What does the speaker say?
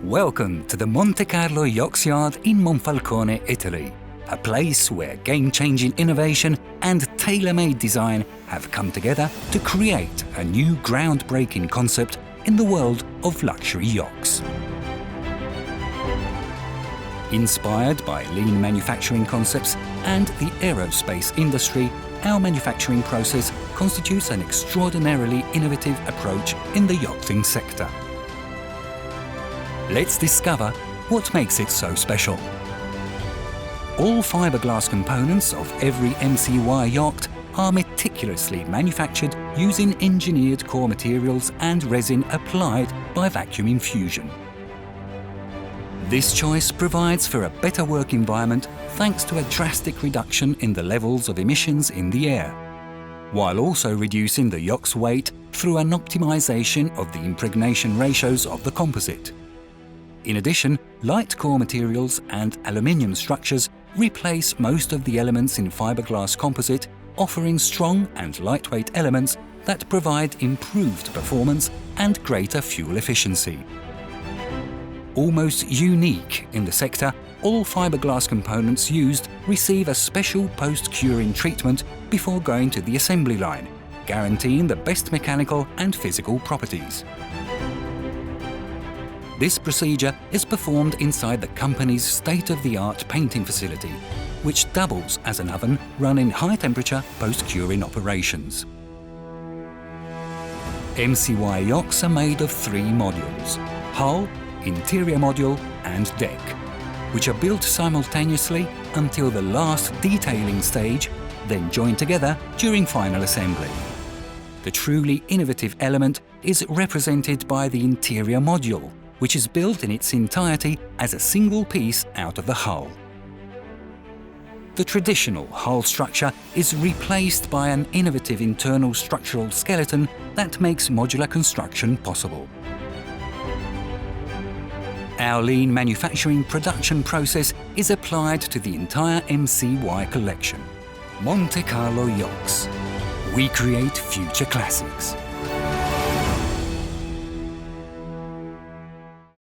Welcome to the Monte Carlo Yachts Yard in Monfalcone, Italy, a place where game-changing innovation and tailor-made design have come together to create a new groundbreaking concept in the world of luxury yachts. Inspired by lean manufacturing concepts and the aerospace industry, our manufacturing process constitutes an extraordinarily innovative approach in the yachting sector. Let's discover what makes it so special. All fiberglass components of every MCY yacht are meticulously manufactured using engineered core materials and resin applied by vacuum infusion. This choice provides for a better work environment thanks to a drastic reduction in the levels of emissions in the air, while also reducing the yacht's weight through an optimization of the impregnation ratios of the composite. In addition, light core materials and aluminium structures replace most of the elements in fiberglass composite, offering strong and lightweight elements that provide improved performance and greater fuel efficiency. Almost unique in the sector, all fiberglass components used receive a special post-curing treatment before going to the assembly line, guaranteeing the best mechanical and physical properties. This procedure is performed inside the company's state-of-the-art painting facility, which doubles as an oven running high-temperature post-curing operations. MCY yachts are made of 3 modules: hull, interior module and deck, which are built simultaneously until the last detailing stage, then joined together during final assembly. The truly innovative element is represented by the interior module, which is built in its entirety as a single piece out of the hull. The traditional hull structure is replaced by an innovative internal structural skeleton that makes modular construction possible. Our lean manufacturing production process is applied to the entire MCY collection. Monte Carlo Yachts. We create future classics.